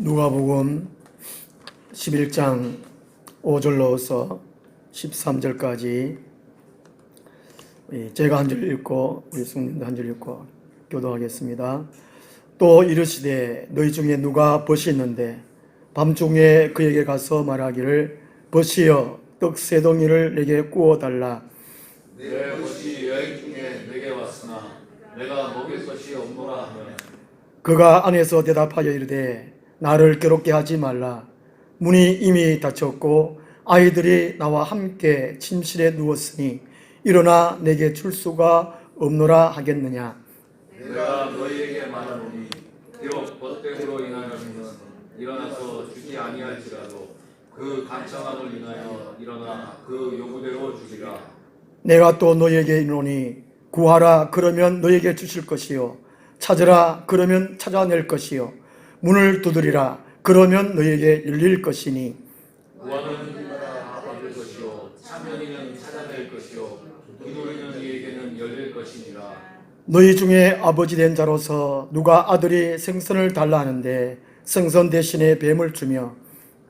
누가복음 11장 5절로서 13절까지 제가 한 절 읽고 우리 성님도 한 절 읽고 교도하겠습니다. 또 이르시되 너희 중에 누가 벗이 있는데 밤중에 그에게 가서 말하기를 벗이여 떡 세 덩이를 내게 구워 달라. 내 벗이 여행 중에 내게 왔으나 내가 먹일 것이 없노라 하면 그가 안에서 대답하여 이르되 나를 괴롭게 하지 말라. 문이 이미 닫혔고 아이들이 나와 함께 침실에 누웠으니 일어나 내게 줄 수가 없노라 하겠느냐. 내가 너희에게 말하노니 비록 벗됨으로 인하여는 일어나서 주지 아니할지라도 그 간청함을 인하여 일어나 그 요구대로 주리라. 내가 또 너희에게 이르노니 구하라 그러면 너희에게 주실 것이요 찾으라 그러면 찾아낼 것이요 문을 두드리라 그러면 너희에게 열릴 것이니 구하는 이마다 받을 것이요 찾는 이는 찾아낼 것이요 두드리는 이에게는 열릴 것이니라. 너희 중에 아버지 된 자로서 누가 아들이 생선을 달라 하는데 생선 대신에 뱀을 주며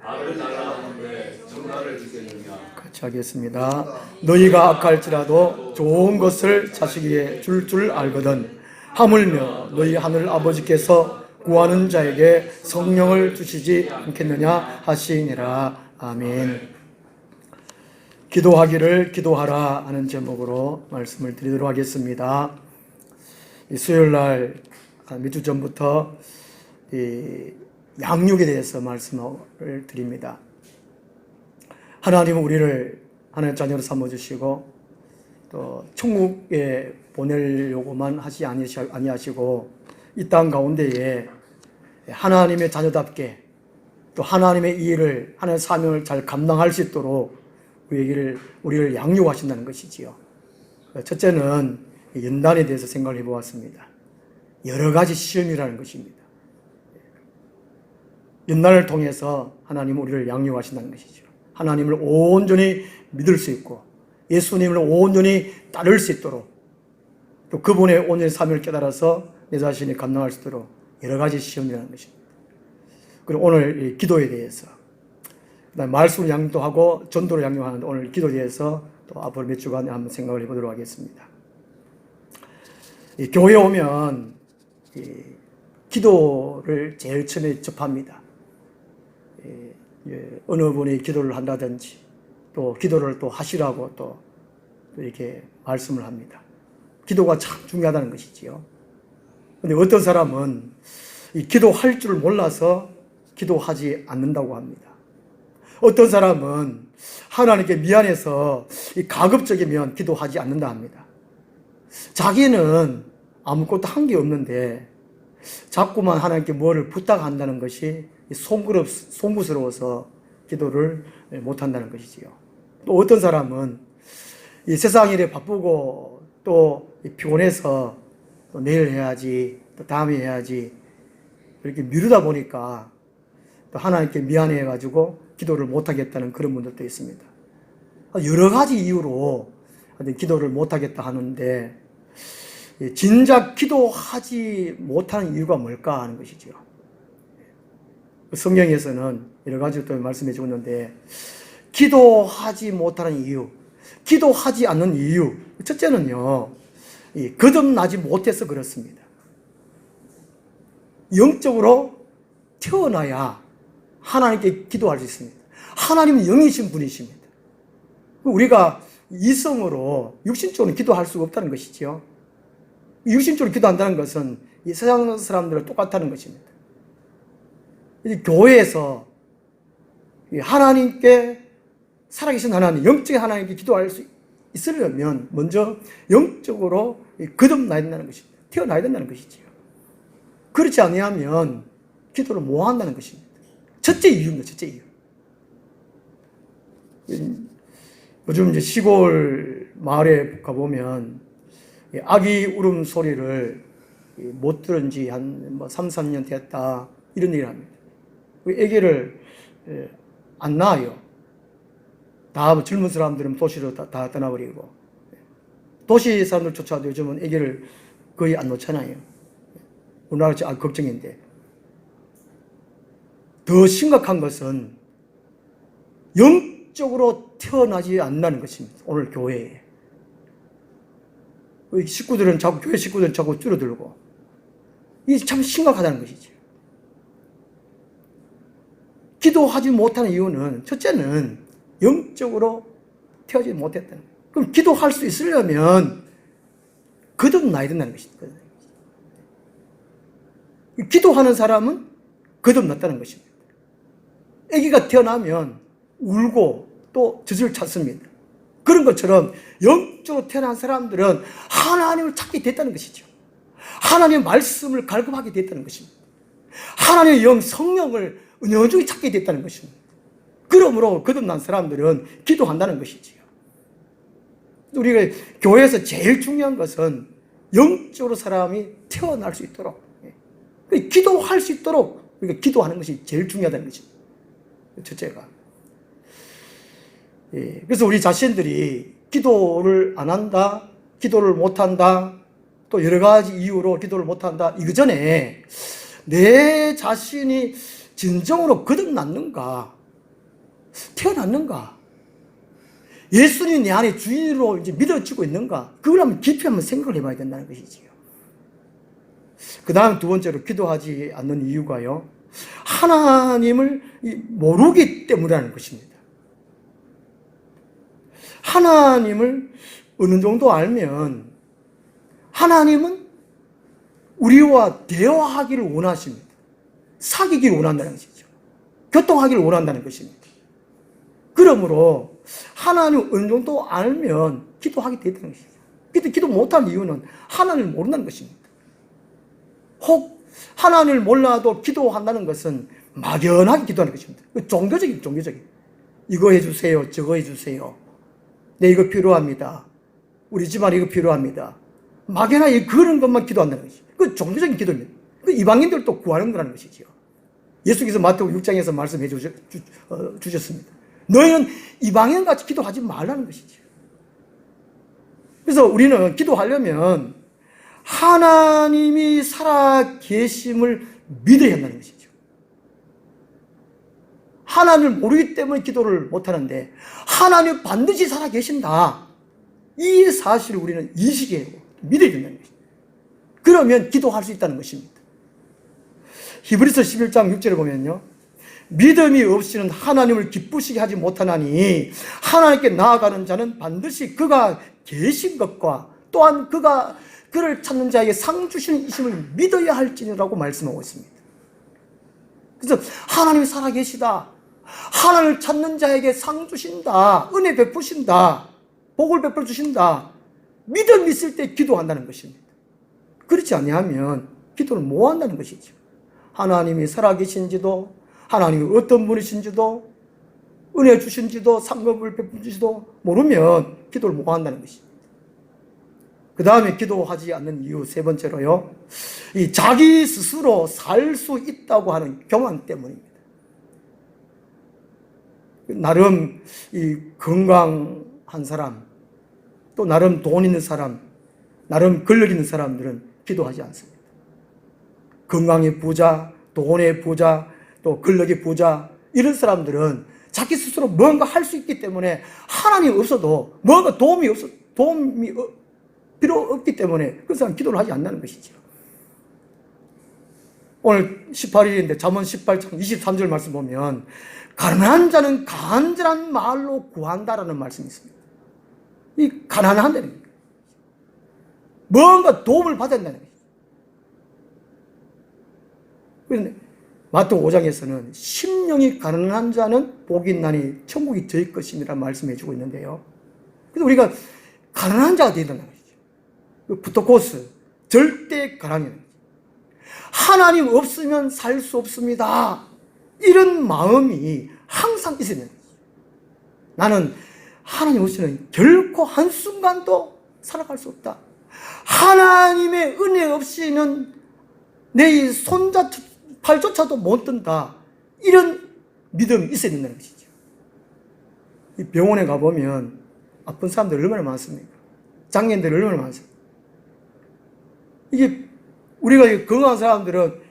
알을 달라 하는데 정갈을 주겠느냐. 같이 하겠습니다. 너희가 악할지라도 좋은 것을 자식에게 줄 알거든 하물며 너희 하늘 아버지께서 구하는 자에게 성령을 주시지 않겠느냐 하시니라. 아멘. 기도하기를 기도하라 하는 제목으로 말씀을 드리도록 하겠습니다. 수요일날 몇 주 전부터 양육에 대해서 말씀을 드립니다. 하나님은 우리를 하나님의 자녀로 삼아주시고 또 천국에 보내려고만 하지 아니하시고 이 땅 가운데에 하나님의 자녀답게 또 하나님의 일을 하나님의 사명을 잘 감당할 수 있도록 우리를 양육하신다는 것이지요. 첫째는 연단에 대해서 생각을 해보았습니다. 여러 가지 시험이라는 것입니다. 연단을 통해서 하나님은 우리를 양육하신다는 것이죠. 하나님을 온전히 믿을 수 있고 예수님을 온전히 따를 수 있도록 또 그분의 온전히 사명을 깨달아서 내 자신이 감당할 수 있도록 여러 가지 시험이라는 것입니다. 그리고 오늘 기도에 대해서 그다음에 말씀을 양육도 하고 전도를 양육하는데 오늘 기도에 대해서 또 앞으로 몇 주간 한번 생각을 해보도록 하겠습니다. 교회에 오면 기도를 제일 처음에 접합니다. 어느 분이 기도를 한다든지 또 기도를 또 하시라고 또 이렇게 말씀을 합니다. 기도가 참 중요하다는 것이지요. 그런데 어떤 사람은 이 기도할 줄 몰라서 기도하지 않는다고 합니다. 어떤 사람은 하나님께 미안해서 가급적이면 기도하지 않는다 합니다. 자기는 아무것도 한 게 없는데 자꾸만 하나님께 뭐를 부탁한다는 것이 송구스러워서 기도를 못한다는 것이지요. 또 어떤 사람은 이 세상 일에 바쁘고 또 피곤해서 또 내일 해야지 또 다음에 해야지 이렇게 미루다 보니까 또 하나님께 미안해가지고 기도를 못하겠다는 그런 분들도 있습니다. 여러 가지 이유로 기도를 못하겠다 하는데 진작 기도하지 못하는 이유가 뭘까 하는 것이죠. 성경에서는 여러 가지 또 말씀해 주고 있는데 기도하지 못하는 이유, 기도하지 않는 이유 첫째는요 거듭나지 못해서 그렇습니다. 영적으로 태어나야 하나님께 기도할 수 있습니다. 하나님은 영이신 분이십니다. 우리가 이성으로 육신적으로 기도할 수가 없다는 것이죠. 육신적으로 기도한다는 것은 이 세상 사람들과 똑같다는 것입니다. 교회에서 하나님께 살아계신 하나님, 영적인 하나님께 기도할 수 있으려면 먼저 영적으로 거듭나야 된다는 것입니다. 태어나야 된다는 것이지요. 그렇지 아니하면 기도를 못 한다는 것입니다. 첫째 이유입니다. 첫째 이유. 요즘 이제 시골 마을에 가보면 아기 울음 소리를 못 들은 지 한 3, 4년 됐다 이런 얘기를 합니다. 아기를 안 낳아요. 다 젊은 사람들은 도시로 다 떠나버리고 도시 사람들조차도 요즘은 아기를 거의 안 놓잖아요. 우리나라 걱정인데 더 심각한 것은 영적으로 태어나지 않는다는 것입니다. 오늘 교회에. 교회 식구들은 자꾸 줄어들고, 이게 참 심각하다는 것이죠. 기도하지 못하는 이유는 첫째는 영적으로 태어나지 못했다는 거예요. 그럼 기도할 수 있으려면 거듭나야 된다는 것입니다. 기도하는 사람은 거듭났다는 것입니다. 아기가 태어나면 울고 또 젖을 찾습니다. 그런 것처럼 영적으로 태어난 사람들은 하나님을 찾게 됐다는 것이죠. 하나님의 말씀을 갈급하게 됐다는 것입니다. 하나님의 영 성령을 은연중히 찾게 됐다는 것입니다. 그러므로 거듭난 사람들은 기도한다는 것이지요. 우리가 교회에서 제일 중요한 것은 영적으로 사람이 태어날 수 있도록, 기도할 수 있도록 우리가 기도하는 것이 제일 중요하다는 것입니다. 첫째가. 그래서 우리 자신들이 기도를 안 한다, 기도를 못 한다, 또 여러 가지 이유로 기도를 못 한다, 이거 전에 내 자신이 진정으로 거듭났는가, 태어났는가, 예수님이 내 안에 주인으로 이제 믿어지고 있는가, 그걸 한번 깊이 한번 생각을 해봐야 된다는 것이지요. 그 다음 두 번째로 기도하지 않는 이유가요, 하나님을 모르기 때문이라는 것입니다. 하나님을 어느 정도 알면 하나님은 우리와 대화하기를 원하십니다. 사귀기를 원한다는 것이죠. 교통하기를 원한다는 것입니다. 그러므로 하나님을 어느 정도 알면 기도하게 되는 것이죠. 기도 못할 이유는 하나님을 모른다는 것입니다. 혹 하나님을 몰라도 기도한다는 것은 막연하게 기도하는 것입니다. 종교적인. 이거 해주세요, 저거 해주세요. 네, 이거 필요합니다. 우리 집안에 이거 필요합니다. 막연하게 그런 것만 기도한다는 것이죠. 그 종교적인 기도입니다. 그 이방인들도 구하는 거라는 것이죠. 예수께서 마태복음 6장에서 말씀해 주셨습니다. 너희는 이방인같이 기도하지 말라는 것이죠. 그래서 우리는 기도하려면 하나님이 살아 계심을 믿어야 한다는 것이죠. 하나님을 모르기 때문에 기도를 못하는데 하나님 반드시 살아 계신다, 이 사실을 우리는 인식해야 하고 믿어야 된다는 것입니다. 그러면 기도할 수 있다는 것입니다. 히브리서 11장 6절에 보면요, 믿음이 없이는 하나님을 기쁘시게 하지 못하나니 하나님께 나아가는 자는 반드시 그가 계신 것과 또한 그를 찾는 자에게 상 주시는 이심을 믿어야 할지니라고 말씀하고 있습니다. 그래서 하나님이 살아계시다, 하나님을 찾는 자에게 상 주신다, 은혜 베푸신다, 복을 베풀어 주신다, 믿음 있을 때 기도한다는 것입니다. 그렇지 아니하면 기도를 못 한다는 것이죠. 하나님이 살아계신지도, 하나님이 어떤 분이신지도, 은혜 주신지도, 상급을 베푸신지도 모르면 기도를 못 한다는 것입니다. 그 다음에 기도하지 않는 이유 세 번째로요, 이 자기 스스로 살 수 있다고 하는 교만 때문입니다. 나름 이 건강한 사람, 또 나름 돈 있는 사람, 나름 권력 있는 사람들은 기도하지 않습니다. 건강의 부자, 돈의 부자, 또 권력의 부자, 이런 사람들은 자기 스스로 뭔가 할 수 있기 때문에 하나님이 없어도 뭔가 도움이 필요 없기 때문에 그 사람 기도를 하지 않는다는 것이죠. 오늘 18일인데 잠언 18장 23절 말씀 보면 가난한 자는 간절한 말로 구한다라는 말씀이 있습니다. 이 가난한다는 거예요. 뭔가 도움을 받았다는 거예요. 그런데 마태복음 5장에서는 심령이 가난한 자는 복이 있나니 천국이 저희 것이니라 말씀해 주고 있는데요. 그래서 우리가 가난한 자가 되야 된다는 것이죠. 부토코스, 절대 가난이라는 거죠. 하나님 없으면 살 수 없습니다, 이런 마음이 항상 있어야 되는 거죠. 나는 하나님 없이는 결코 한순간도 살아갈 수 없다. 하나님의 은혜 없이는 내 손자 팔조차도 못 든다, 이런 믿음이 있어야 된다는 것이죠. 이 병원에 가보면 아픈 사람들 얼마나 많습니까? 장애인들 얼마나 많습니까? 이게 우리가 건강한 사람들은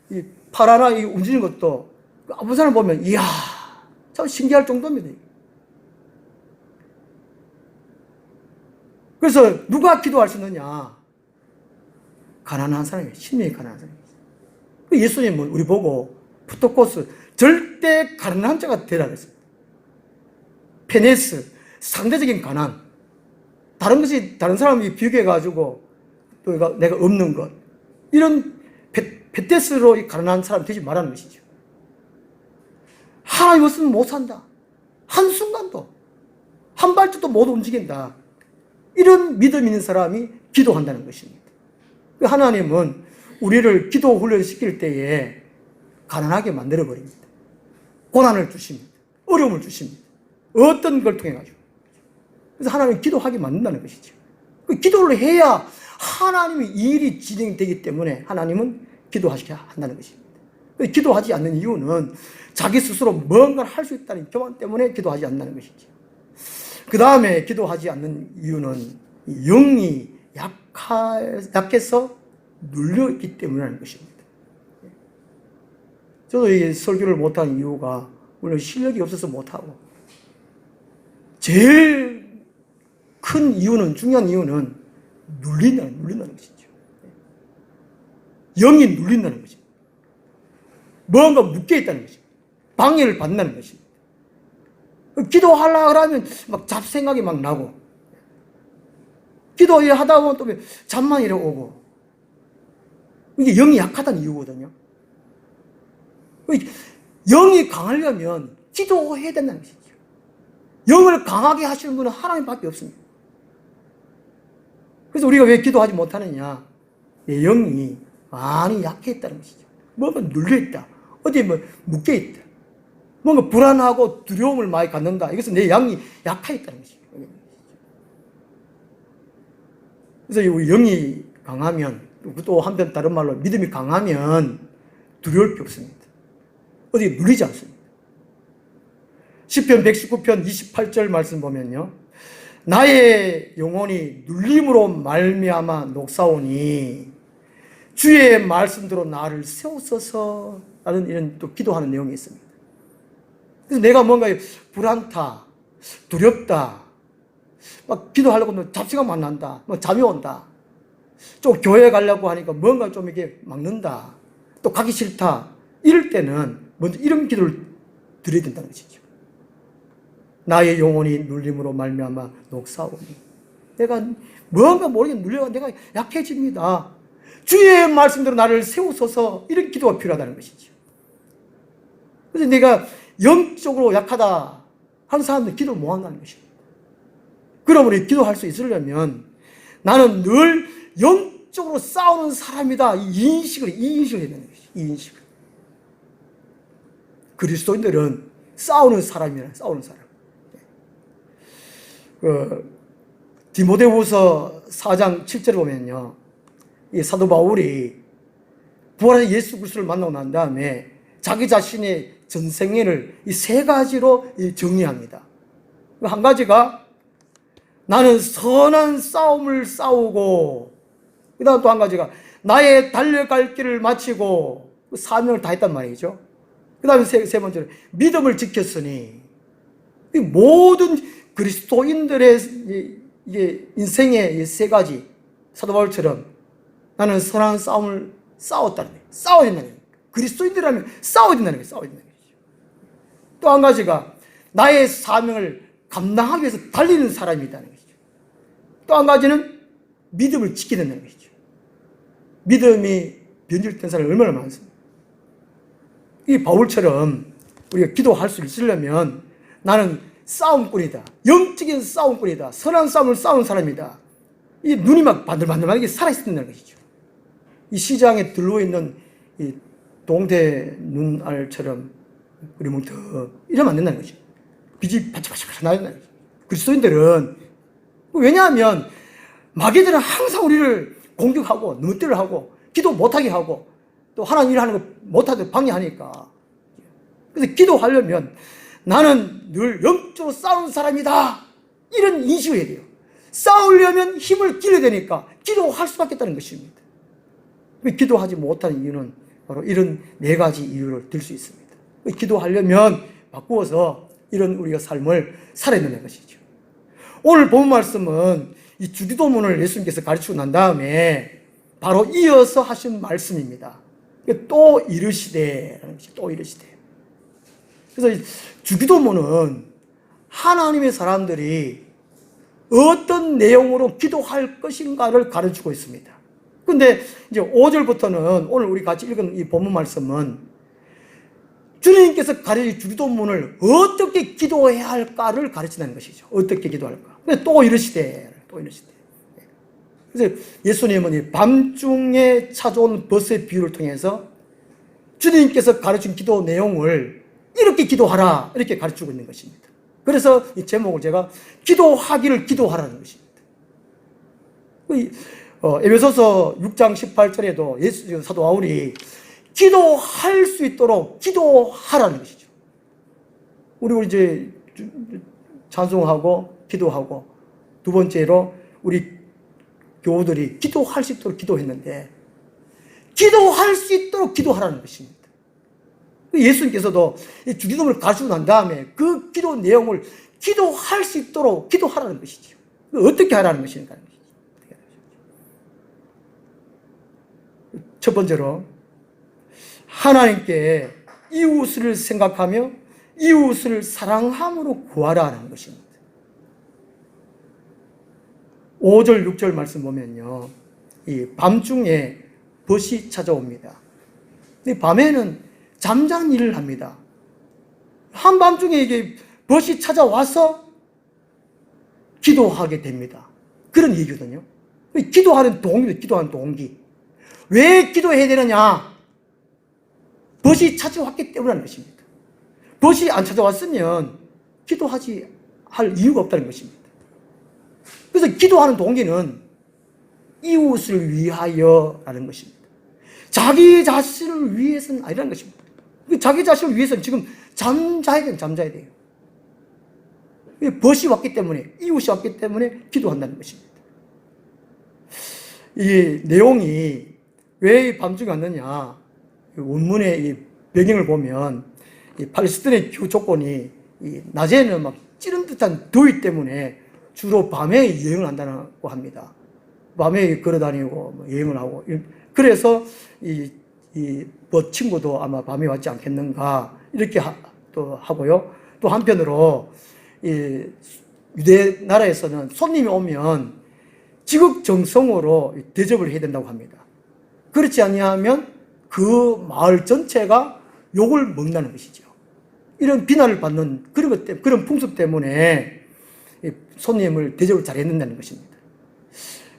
이 팔 하나 움직이는 것도 아픈 사람 보면 이야 참 신기할 정도입니다. 그래서 누가 기도할 수 있느냐? 가난한 사람이에요. 심령이 가난한 사람이에요. 예수님은 우리 보고 푸토코스 절대 가난한 자가 되라 그랬어요. 페네스 상대적인 가난. 다른 것이 다른 사람이 비교해가지고 또 내가 없는 것 이런 페테스로 가난한 사람 되지 말라는 것이죠. 하나님 없으면 못 산다. 한순간도 한 발짝도 못 움직인다. 이런 믿음 있는 사람이 기도한다는 것입니다. 하나님은 우리를 기도 훈련시킬 때에 가난하게 만들어버립니다. 고난을 주십니다. 어려움을 주십니다. 어떤 걸 통해 가지고. 그래서 하나님은 기도하게 만든다는 것이죠. 그 기도를 해야 하나님의 일이 진행되기 때문에 하나님은 기도하시게 한다는 것입니다. 기도하지 않는 이유는 자기 스스로 뭔가를 할 수 있다는 교만 때문에 기도하지 않는다는 것이죠. 그 다음에 기도하지 않는 이유는 영이 약해서 눌려있기 때문이라는 것입니다. 저도 이 설교를 못한 이유가 물론 실력이 없어서 못하고 제일 큰 이유는 중요한 이유는 눌린다는 것이죠. 영이 눌린다는 것입니다. 뭔가 묶여있다는 것입니다. 방해를 받는다는 것입니다. 기도하려고 하면 막 잡생각이 막 나고 기도하다 보면 또 잠만 이래 오고 이게 영이 약하다는 이유거든요. 영이 강하려면 기도해야 된다는 것이죠. 영을 강하게 하시는 분은 하나님밖에 없습니다. 그래서 우리가 왜 기도하지 못하느냐? 내 영이 많이 약해 있다는 것이죠. 뭔가 눌려있다. 어디에 뭐 묶여있다. 뭔가 불안하고 두려움을 많이 갖는다. 이것은 내 영이 약해 있다는 것이죠. 그래서 우리 영이 강하면 또 한편 다른 말로 믿음이 강하면 두려울 게 없습니다. 어디 눌리지 않습니다. 시편 119편 28절 말씀 보면요. 나의 영혼이 눌림으로 말미암아 녹사오니 주의 말씀대로 나를 세우소서 라는 이런 또 기도하는 내용이 있습니다. 그래서 내가 뭔가 불안타, 두렵다, 막 기도하려고 하면 잡생각만 난다, 뭐 잠이 온다, 좀 교회 가려고 하니까 뭔가 좀 이렇게 막는다, 또 가기 싫다, 이럴 때는 먼저 이런 기도를 드려야 된다는 것이죠. 나의 영혼이 눌림으로 말미암아 녹사오니 내가 뭔가 모르게 눌려가 내가 약해집니다. 주의 말씀대로 나를 세우소서 이런 기도가 필요하다는 것이죠. 그래서 내가 영적으로 약하다 하는 사람들 기도를 못 한다는 것입니다. 그러므로 기도할 수 있으려면 나는 늘 영적으로 싸우는 사람이다. 이 인식을 해야 되는 것이죠. 이 인식을. 그리스도인들은 싸우는 사람이라 싸우는 사람. 디모데후서 4장 7절을 보면요. 이 사도 바울이 부활한 예수 그리스도를 만나고 난 다음에 자기 자신의 전생애를 이 세 가지로 정의합니다. 한 가지가 나는 선한 싸움을 싸우고, 그 다음 또 한 가지가 나의 달려갈 길을 마치고 사명을 다했단 말이죠. 그 다음에 세 번째로 믿음을 지켰으니, 이 모든 그리스도인들의 이게 인생의 세 가지 사도 바울처럼 나는 선한 싸움을 싸웠다는 거예요. 싸워야 된다는 거예요. 그리스도인들이라면 싸워야 된다는 거예요. 싸워야 된다는 거죠. 또 한 가지가 나의 사명을 감당하기 위해서 달리는 사람이라는 것이죠. 또 한 가지는 믿음을 지켜야 된다는 것이죠. 믿음이 변질된 사람이 얼마나 많습니까? 이 바울처럼 우리가 기도할 수 있으려면 나는 싸움꾼이다. 영적인 싸움꾼이다. 선한 싸움을 싸우는 사람이다. 이 눈이 막 반들반들하게 살아있어야 된다는 것이죠. 이 시장에 들러있는 이 동태 눈알처럼 그리면 더 이러면 안 된다는 거죠. 빛이 바짝바짝 나야 된다는 거죠. 그리스도인들은 왜냐하면 마귀들은 항상 우리를 공격하고 넘뜨려 하고 기도 못하게 하고 또 하나님 일하는 거 못하게 방해하니까. 그래서 기도하려면 나는 늘 영적으로 싸우는 사람이다. 이런 인식을 해야 돼요. 싸우려면 힘을 길러야 되니까 기도할 수밖에 없다는 것입니다. 기도하지 못하는 이유는 바로 이런 네 가지 이유를 들 수 있습니다. 기도하려면 바꾸어서 이런 우리가 삶을 살아야 되는 것이죠. 오늘 본 말씀은 이 주기도문을 예수님께서 가르치고 난 다음에 바로 이어서 하신 말씀입니다. 또 이르시되, 또 이르시되. 그래서 주기도문은 하나님의 사람들이 어떤 내용으로 기도할 것인가를 가르치고 있습니다. 근데 이제 5절부터는 오늘 우리 같이 읽은 이 본문 말씀은 주님께서 가르친 주기도문을 어떻게 기도해야 할까를 가르치는 것이죠. 어떻게 기도할까. 또 이르시되, 또 이르시되. 그래서 예수님은 이 밤중에 찾아온 벗의 비유를 통해서 주님께서 가르친 기도 내용을 이렇게 기도하라, 이렇게 가르치고 있는 것입니다. 그래서 이 제목을 제가 기도하기를 기도하라는 것입니다. 에베소서 6장 18절에도 예수 사도 바울이 기도할 수 있도록 기도하라는 것이죠. 우리 이제 찬송하고 기도하고 두 번째로 우리 교우들이 기도할 수 있도록 기도했는데 기도할 수 있도록 기도하라는 것입니다. 예수님께서도 주기도문을 가르치고 난 다음에 그 기도 내용을 기도할 수 있도록 기도하라는 것이죠. 어떻게 하라는 것인가 하는 것이죠. 첫 번째로 하나님께 이웃을 생각하며 이웃을 사랑함으로 구하라는 것입니다. 5절 6절 말씀 보면요, 이 밤중에 벗이 찾아옵니다. 밤에는 잠자는 일을 합니다. 한밤중에 이게 벗이 찾아와서 기도하게 됩니다. 그런 얘기거든요. 기도하는 동기, 기도하는 동기. 왜 기도해야 되느냐? 벗이 찾아왔기 때문이라는 것입니다. 벗이 안 찾아왔으면 기도하지 할 이유가 없다는 것입니다. 그래서 기도하는 동기는 이웃을 위하여라는 것입니다. 자기 자신을 위해서는 아니라는 것입니다. 자기 자신을 위해서는 지금 잠자야 돼요. 벗이 왔기 때문에, 이웃이 왔기 때문에 기도한다는 것입니다. 이 내용이 왜 밤중에 왔느냐? 원문의 이 배경을 보면 이 팔레스타인의 기후 조건이 이 낮에는 막 찌른 듯한 더위 때문에 주로 밤에 여행을 한다고 합니다. 밤에 걸어다니고 여행을 하고, 그래서 이 친구도 아마 밤에 왔지 않겠는가 이렇게 또 하고요. 또 한편으로 이 유대 나라에서는 손님이 오면 지극정성으로 대접을 해야 된다고 합니다. 그렇지 아니하면 그 마을 전체가 욕을 먹는다는 것이죠. 이런 비난을 받는 그런 풍습 때문에 손님을 대접을 잘 했는다는 것입니다.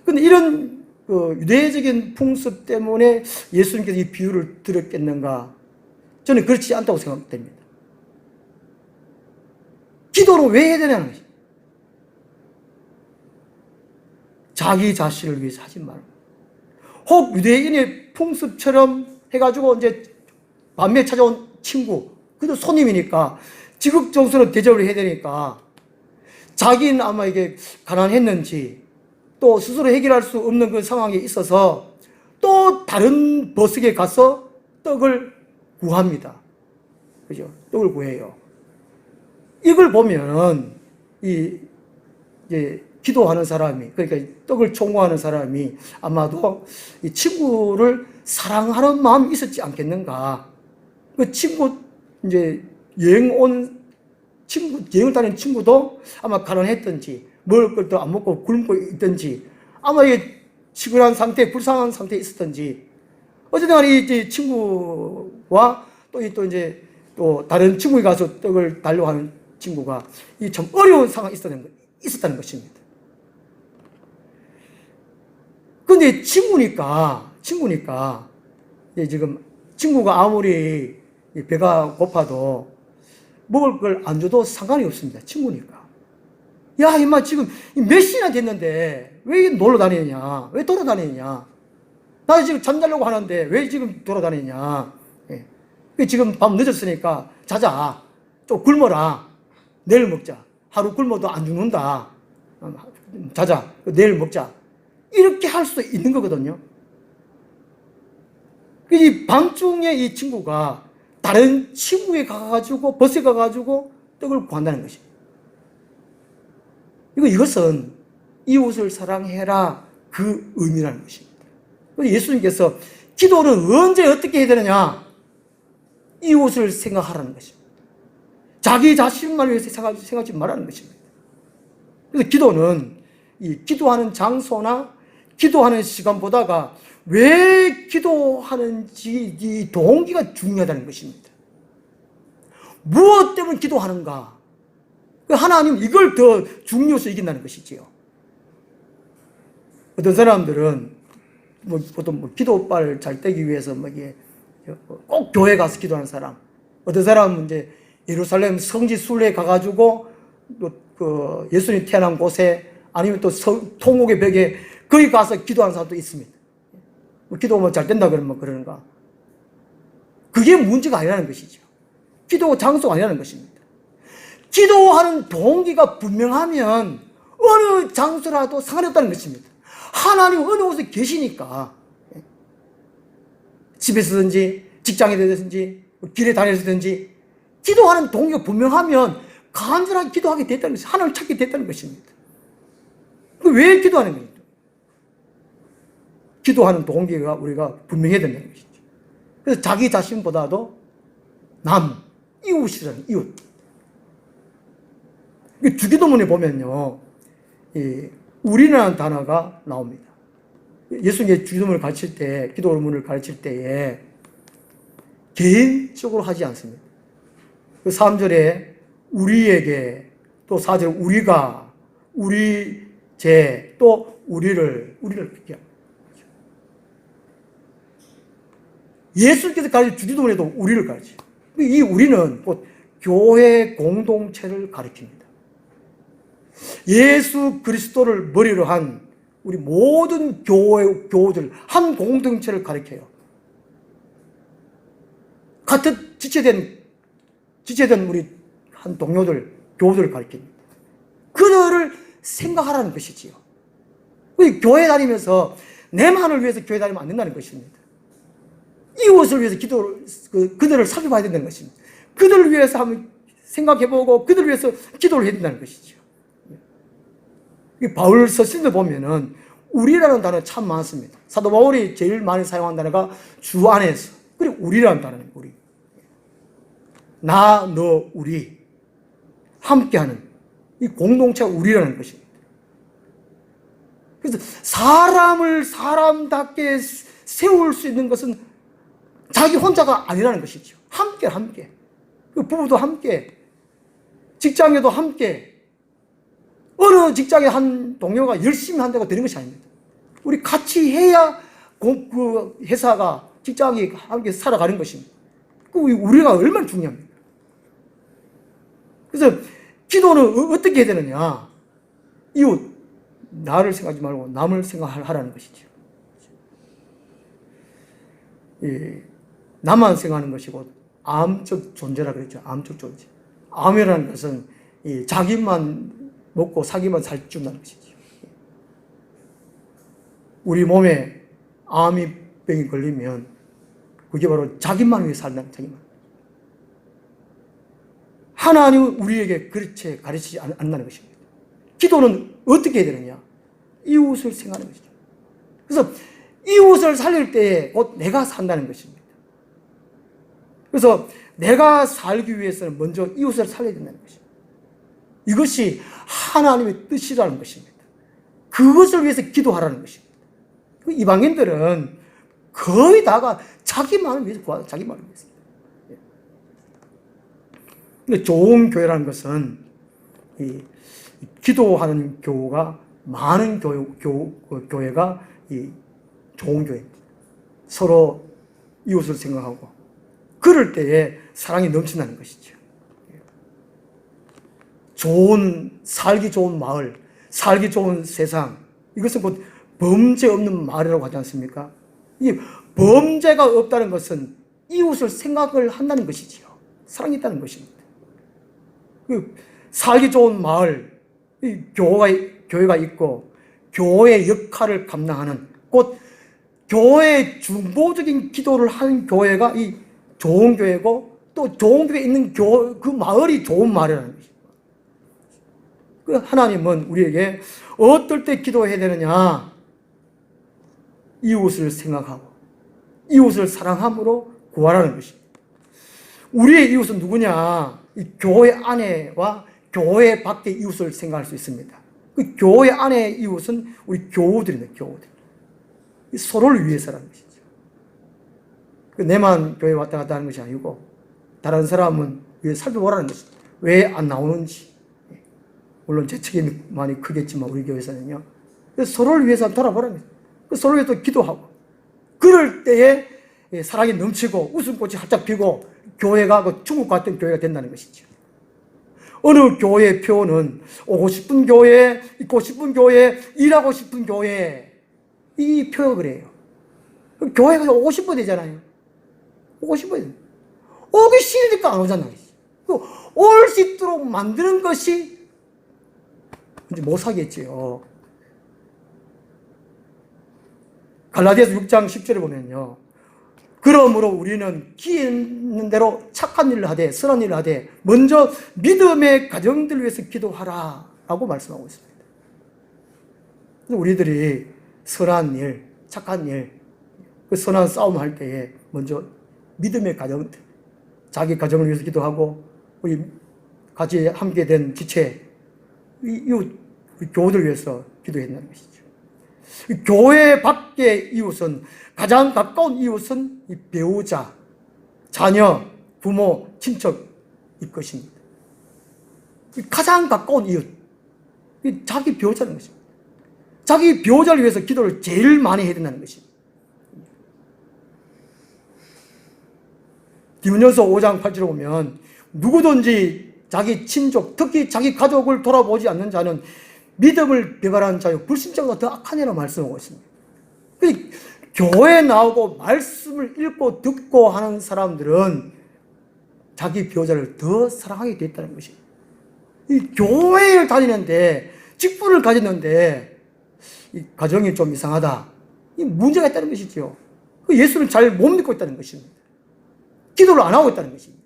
그런데 이런 유대적인 풍습 때문에 예수님께서 이 비유를 들었겠는가? 저는 그렇지 않다고 생각됩니다. 기도를 왜 해야 되냐는 것입니다. 자기 자신을 위해서 하지 말고, 혹 유대인의 풍습처럼 해가지고 이제 밤에 찾아온 친구, 그래도 손님이니까 지극정성으로 대접을 해야 되니까 자기는 아마 이게 가난했는지 또 스스로 해결할 수 없는 그 상황에 있어서 또 다른 버스에 가서 떡을 구합니다. 그죠? 떡을 구해요. 이걸 보면 이제 기도하는 사람이, 그러니까 떡을 총무하는 사람이 아마도 이 친구를 사랑하는 마음이 있었지 않겠는가. 그 친구, 이제 여행을 다니는 친구도 아마 가난했던지, 먹을 것도 안 먹고 굶고 있던지, 아마 이게 치근한 상태, 불쌍한 상태에 있었던지, 어쨌든 간에 이 친구와 또 다른 친구에 가서 떡을 달라고 하는 친구가 이 참 어려운 상황이 있었다는 것입니다. 근데 친구니까, 지금 친구가 아무리 배가 고파도 먹을 걸 안 줘도 상관이 없습니다. 친구니까. 야, 임마, 지금 몇 시나 됐는데 왜 놀러 다니느냐? 왜 돌아다니느냐? 나 지금 잠자려고 하는데 왜 지금 돌아다니냐? 예. 지금 밤 늦었으니까 자자. 좀 굶어라. 내일 먹자. 하루 굶어도 안 죽는다. 자자. 내일 먹자. 이렇게 할 수 있는 거거든요. 이 밤중에 이 친구가 다른 친구에 가가지고 버스에 가가지고 떡을 구한다는 것입니다. 이것은 이웃을 사랑해라 그 의미라는 것입니다. 예수님께서 기도는 언제 어떻게 해야 되느냐? 이웃을 생각하라는 것입니다. 자기 자신만 위해서 생각하지 말라는 것입니다. 그래서 기도는 이 기도하는 장소나 기도하는 시간보다가 왜 기도하는지 이 동기가 중요하다는 것입니다. 무엇 때문에 기도하는가? 하나님 이걸 더 중요시 여긴다는 것이지요. 어떤 사람들은 보통 기도발 잘 떼기 위해서 꼭 교회 가서 기도하는 사람, 어떤 사람은 이제 예루살렘 성지 순례에 가가지고 그 예수님 태어난 곳에 아니면 또 통곡의 벽에 거기 가서 기도하는 사람도 있습니다. 기도하면 잘 된다 그러면 그러는가? 그게 문제가 아니라는 것이죠. 기도 장소가 아니라는 것입니다. 기도하는 동기가 분명하면 어느 장소라도 상관이 없다는 것입니다. 하나님 어느 곳에 계시니까 집에서든지 직장에 되든지 길에 다니든지 기도하는 동기가 분명하면 간절하게 기도하게 됐다는 것입니다. 하나님을 찾게 됐다는 것입니다. 왜 기도하는 겁니까? 기도하는 동기가 우리가 분명해야 된다는 것이죠. 그래서 자기 자신보다도 이웃이라는 이웃. 주기도문에 보면요, 우리라는 단어가 나옵니다. 예수님의 주기도문을 가르칠 때, 기도문을 가르칠 때에 개인적으로 하지 않습니다. 그 3절에 우리에게, 또 4절에 우리가, 우리 제, 또 우리를 그렇게 합니다. 예수님께서 가르친 주기도문에도 우리를 가르쳐요. 이 우리는 곧 교회 공동체를 가리킵니다. 예수 그리스도를 머리로 한 우리 모든 교우들, 한 공동체를 가리켜요. 같은 지체된 우리 한 동료들, 교우들을 가리킵니다. 그들을 생각하라는 것이지요. 교회 다니면서 내만을 위해서 교회 다니면 안 된다는 것입니다. 이웃을 위해서 그들을 살펴봐야 된다는 것입니다. 그들을 위해서 한번 생각해보고 그들을 위해서 기도를 해야 된다는 것이죠. 바울 서신을 보면은 우리라는 단어 참 많습니다. 사도 바울이 제일 많이 사용한 단어가 주 안에서, 그리고 우리라는 단어는 우리. 나, 너, 우리. 함께하는 이 공동체가 우리라는 것입니다. 그래서 사람을 사람답게 세울 수 있는 것은 자기 혼자가 아니라는 것이죠. 함께. 부부도 함께, 직장에도 함께, 어느 직장의 한 동료가 열심히 한다고 되는 것이 아닙니다. 우리 같이 해야 그 회사가, 직장이 함께 살아가는 것입니다. 우리가 얼마나 중요합니까? 그래서 기도는 어떻게 해야 되느냐? 이웃, 나를 생각하지 말고 남을 생각하라는 것이죠. 나만 생각하는 것이고 암적 존재라 그랬죠. 암적 존재. 암이라는 것은 자기만 먹고 자기만 살준다는 것이죠. 우리 몸에 암이 병이 걸리면 그게 바로 자기만 위해 산다는, 자기만. 하나님은 우리에게 그렇게 가르치지 않는다는 것입니다. 기도는 어떻게 해야 되느냐? 이웃을 생각하는 것이죠. 그래서 이웃을 살릴 때에 곧 내가 산다는 것입니다. 그래서 내가 살기 위해서는 먼저 이웃을 살려야 된다는 것입니다. 이것이 하나님의 뜻이라는 것입니다. 그것을 위해서 기도하라는 것입니다. 이방인들은 거의 다가 자기만을 위해서 구하다, 자기만을 위해서. 근데 좋은 교회라는 것은 기도하는 교우가 많은 교회가 좋은 교회입니다. 서로 이웃을 생각하고 그럴 때에 사랑이 넘친다는 것이죠. 살기 좋은 마을, 살기 좋은 세상, 이것은 곧 범죄 없는 마을이라고 하지 않습니까? 이 범죄가 없다는 것은 이웃을 생각을 한다는 것이지요. 사랑이 있다는 것입니다. 살기 좋은 마을, 교회가 있고 교회의 역할을 감당하는, 곧 교회의 중보적인 기도를 하는 교회가 이 좋은 교회고, 또 좋은 교회 있는 그 마을이 좋은 마을이라는 것입니다. 그 하나님은 우리에게 어떨 때 기도해야 되느냐? 이웃을 생각하고 이웃을 사랑함으로 구하라는 것입니다. 우리의 이웃은 누구냐? 이 교회 안에와 교회 밖의 이웃을 생각할 수 있습니다. 그 교회 안의 이웃은 우리 교우들입니다. 교우들. 서로를 위해서라는 것이죠. 내만 교회 왔다 갔다 하는 것이 아니고 다른 사람은 위해 살펴보라는 것입니다. 왜 안 나오는지. 물론 제 책임이 많이 크겠지만 우리 교회에서는요. 서로를 위해서 돌아보라는 거예요. 서로를 위해서 기도하고 그럴 때에 사랑이 넘치고 웃음꽃이 활짝 피고 교회가 그 중국 같은 교회가 된다는 것이죠. 어느 교회의 표는 오고 싶은 교회, 있고 싶은 교회, 일하고 싶은 교회 이 표가 그래요. 교회가 오고 싶어야 되잖아요. 오고 싶어야 돼. 오기 싫으니까 안 오잖아요. 올 수 있도록 만드는 것이 이제 못 사겠지요. 갈라디아서 6장 10절에 보면요. 그러므로 우리는 기회 있는 대로 착한 일을 하되 선한 일을 하되 먼저 믿음의 가정들을 위해서 기도하라 라고 말씀하고 있습니다. 우리들이 선한 일, 착한 일, 그 선한 싸움 할 때에 먼저 믿음의 가정들, 자기 가정을 위해서 기도하고 우리 같이 함께 된 지체, 이웃, 교우들 위해서 기도해야 된다는 것이죠. 교회 밖의 이웃은 가장 가까운 이웃은 이 배우자, 자녀, 부모, 친척일 것입니다. 가장 가까운 이웃, 자기 배우자는 것입니다. 자기 배우자를 위해서 기도를 제일 많이 해야 된다는 것입니다. 디모데후서 5장 8절에 보면 누구든지 자기 친족, 특히 자기 가족을 돌아보지 않는 자는 믿음을 배반하는 자요 불신자보다 더 악한 이라고 말씀하고 있습니다. 교회에 나오고 말씀을 읽고 듣고 하는 사람들은 자기 배우자를 더 사랑하게 됐다는 것입니다. 이 교회를 다니는데 직분을 가졌는데 이 가정이 좀 이상하다. 이 문제가 있다는 것이죠. 예수를 잘 못 믿고 있다는 것입니다. 기도를 안 하고 있다는 것입니다.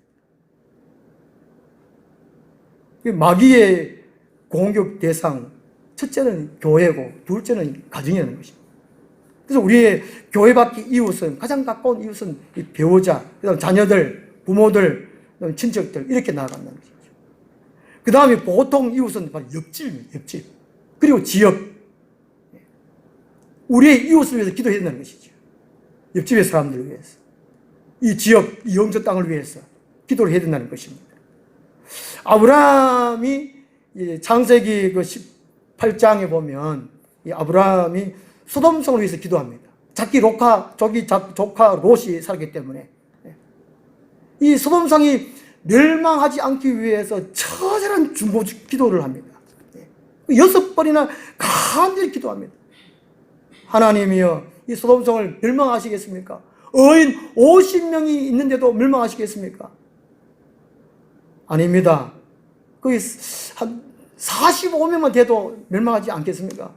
마귀의 공격 대상 첫째는 교회고 둘째는 가정이라는 것입니다. 그래서 우리의 교회 밖의 이웃은 가장 가까운 이웃은 이 배우자, 그다음 자녀들, 부모들, 그다음 친척들 이렇게 나아간다는 것이죠. 그 다음에 보통 이웃은 바로 옆집입니다. 옆집. 그리고 지역. 우리의 이웃을 위해서 기도해야 된다는 것이죠. 옆집의 사람들을 위해서. 이 지역, 이 영적 땅을 위해서 기도를 해야 된다는 것입니다. 아브라함이 창세기 그 18장에 보면 이 아브라함이 소돔성을 위해서 기도합니다. 자기 조카 롯이 살기 때문에 이 소돔성이 멸망하지 않기 위해서 처절한 중보 기도를 합니다. 6번이나 간절히 기도합니다. 하나님이여 이 소돔성을 멸망하시겠습니까? 어인 50명이 있는데도 멸망하시겠습니까? 아닙니다. 거의 한 45명만 돼도 멸망하지 않겠습니까?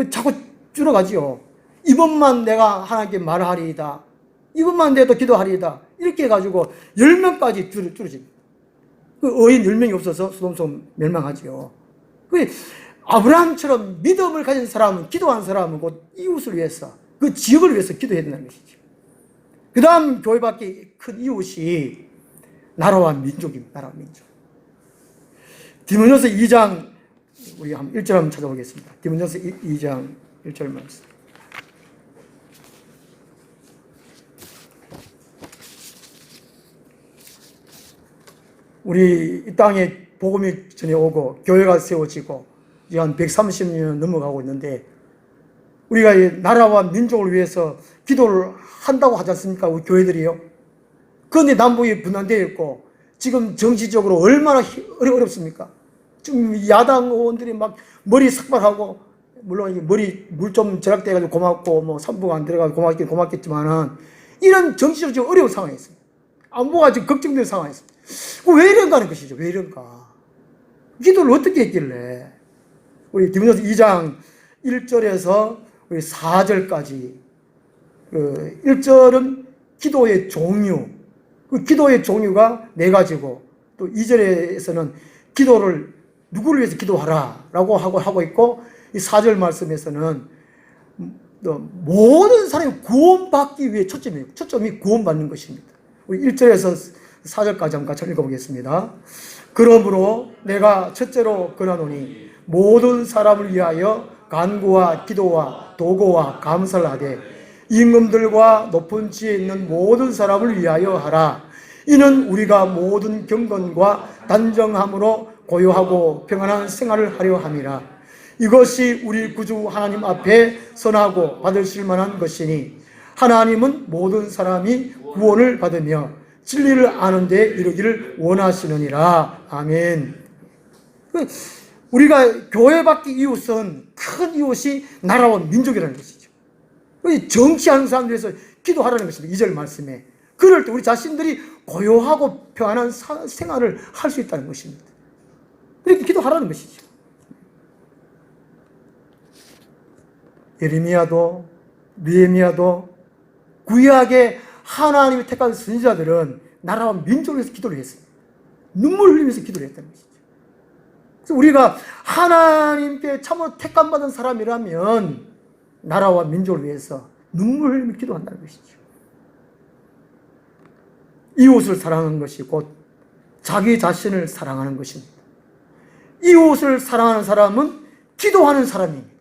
자꾸 줄어가지요. 이번만 내가 하나님께 말하리이다. 이번만 돼도 기도하리이다. 이렇게 해가지고 10명까지 줄어집니다. 그 어인 10명이 없어서 소돔성 멸망하지요. 아브라함처럼 믿음을 가진 사람은, 기도한 사람은 곧 이웃을 위해서, 그 지역을 위해서 기도해야 된다는 것이죠. 그 다음 교회 밖에 큰 이웃이 나라와 민족입니다. 나라와 민족. 디모데후서 2장 우리 한 1절 한번 찾아보겠습니다. 디모데후서 2장 1절 말씀. 우리 이 땅에 복음이 전해오고 교회가 세워지고 이제 한 130년 넘어가고 있는데 우리가 이 나라와 민족을 위해서 기도를 한다고 하지 않습니까? 우리 교회들이요. 그런데 남북이 분단되어 있고 지금 정치적으로 얼마나 어렵습니까? 지금 야당 의원들이 막 머리 삭발하고 물론 머리 물 좀 절약돼가지고 고맙고 뭐 산부가 안 들어가고 고맙겠지만은 이런 정치적으로 지금 어려운 상황이 있습니다. 안보가 지금 걱정되는 상황이 있습니다. 왜 이런가 하는 것이죠. 왜 이런가? 기도를 어떻게 했길래 우리 디모데후서 2장 1절에서 우리 4절까지 1절은 기도의 종류, 그 기도의 종류가 네 가지고 또 2절에서는 기도를 누구를 위해서 기도하라라고 하고 있고 이 4절 말씀에서는 모든 사람이 구원받기 위해 초점이 구원받는 것입니다. 우리 1절에서 4절까지 한번 같이 읽어보겠습니다. 그러므로 내가 첫째로 권하노니 모든 사람을 위하여 간구와 기도와 도고와 감사를 하되 임금들과 높은 지에 있는 모든 사람을 위하여 하라. 이는 우리가 모든 경건과 단정함으로 고요하고 평안한 생활을 하려 함이라. 이것이 우리 구주 하나님 앞에 선하고 받으실 만한 것이니 하나님은 모든 사람이 구원을 받으며 진리를 아는 데 이르기를 원하시느니라. 아멘. 우리가 교회받기 이웃은 큰 이웃이 나라와 민족이라는 것이죠. 정치하는 사람들에서 기도하라는 것입니다. 2절 말씀에. 그럴 때 우리 자신들이 고요하고 평안한 생활을 할 수 있다는 것입니다. 이렇게 기도하라는 것이죠. 예레미야도 느헤미야도 구약의 하나님이 택한 선지자들은 나라와 민족을 위해서 기도를 했습니다. 눈물 흘리면서 기도를 했다는 것이죠. 그래서 우리가 하나님께 참으로 택감받은 사람이라면 나라와 민족을 위해서 눈물 흘리며 기도한다는 것이죠. 이웃을 사랑하는 것이 곧 자기 자신을 사랑하는 것입니다. 이웃을 사랑하는 사람은 기도하는 사람입니다.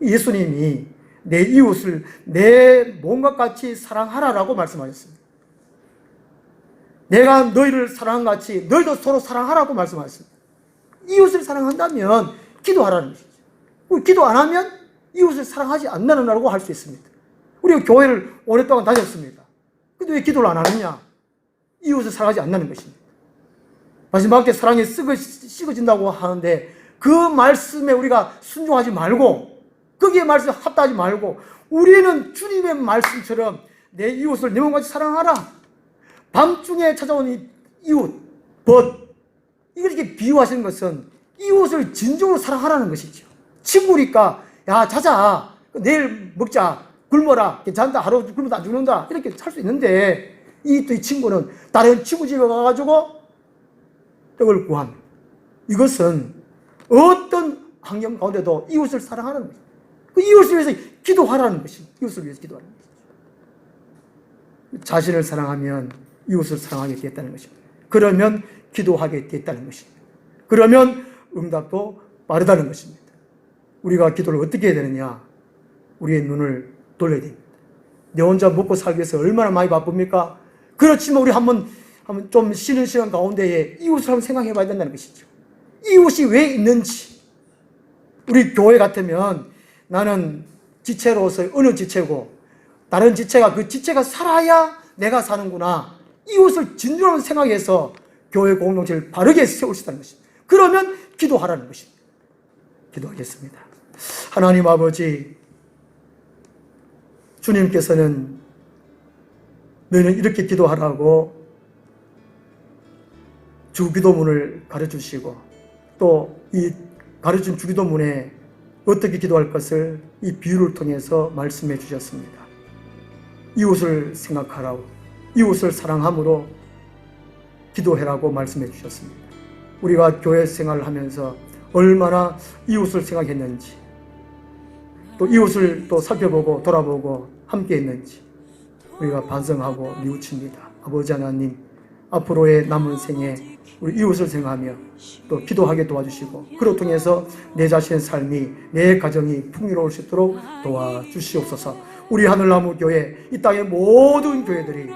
예수님이 내 이웃을 내 몸과 같이 사랑하라라고 말씀하셨습니다. 내가 너희를 사랑한 같이 너희도 서로 사랑하라고 말씀하셨습니다. 이웃을 사랑한다면 기도하라는 것이죠. 기도 안 하면 이웃을 사랑하지 않는다고 할 수 있습니다. 우리가 교회를 오랫동안 다녔습니다. 근데 왜 기도를 안 하느냐? 이웃을 사랑하지 않는 것입니다. 마지막에 사랑이 식어진다고 하는데 그 말씀에 우리가 순종하지 말고 거기에 말씀에 합당하지 말고 우리는 주님의 말씀처럼 내 이웃을 내 몸같이 사랑하라. 밤중에 찾아온 이 이웃, 벗 이렇게 비유하시는 것은 이웃을 진정으로 사랑하라는 것이죠. 친구니까 야 자자 내일 먹자 굶어라 괜찮다 하루 굶어도 안 죽는다 이렇게 살 수 있는데 이 친구는 다른 친구 집에 가가지고 떡을 구합니다. 이것은 어떤 환경 가운데도 이웃을 사랑하는 것입니다. 그 이웃을 위해서 기도하라는 것입니다. 이웃을 위해서 기도하라는 것입니다. 자신을 사랑하면 이웃을 사랑하게 되었다는 것입니다. 그러면 기도하게 되었다는 것입니다. 그러면 응답도 빠르다는 것입니다. 우리가 기도를 어떻게 해야 되느냐? 우리의 눈을 돌려야 됩니다. 내 혼자 먹고 살기 위해서 얼마나 많이 바쁩니까? 그렇지만 우리 한번 좀 쉬는 시간 가운데에 이웃을 한번 생각해 봐야 된다는 것이죠. 이웃이 왜 있는지. 우리 교회 같으면 나는 지체로서 어느 지체고 다른 지체가 그 지체가 살아야 내가 사는구나. 이웃을 진정으로 생각해서 교회 공동체를 바르게 세울 수 있다는 것입니다. 그러면 기도하라는 것입니다. 기도하겠습니다. 하나님 아버지, 주님께서는 너희는 이렇게 기도하라고 주기도문을 가르쳐주시고 또 이 가르친 주기도문에 어떻게 기도할 것을 이 비유를 통해서 말씀해 주셨습니다. 이웃을 생각하라고 이웃을 사랑함으로 기도해라고 말씀해 주셨습니다. 우리가 교회 생활을 하면서 얼마나 이웃을 생각했는지 또 이웃을 또 살펴보고 돌아보고 함께 했는지 우리가 반성하고 뉘우칩니다. 아버지 하나님, 앞으로의 남은 생에 우리 이웃을 생각하며 또 기도하게 도와주시고 그로 통해서 내 자신의 삶이 내 가정이 풍요로울 수 있도록 도와주시옵소서. 우리 하늘나무 교회 이 땅의 모든 교회들이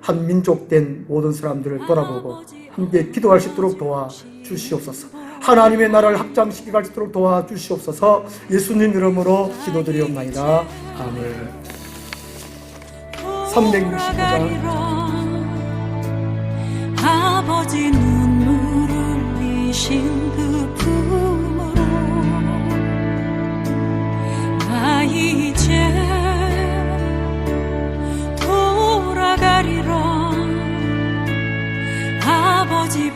한 민족된 모든 사람들을 돌아보고 함께 기도할 수 있도록 도와주시옵소서. 하나님의 나라를 확장시켜 갈 수 있도록 도와주시옵소서. 예수님 이름으로 기도드리옵나이다. 아멘. 365장 아버지 눈물 흘리신 그 품으로 나 이제 돌아가리라. 아버지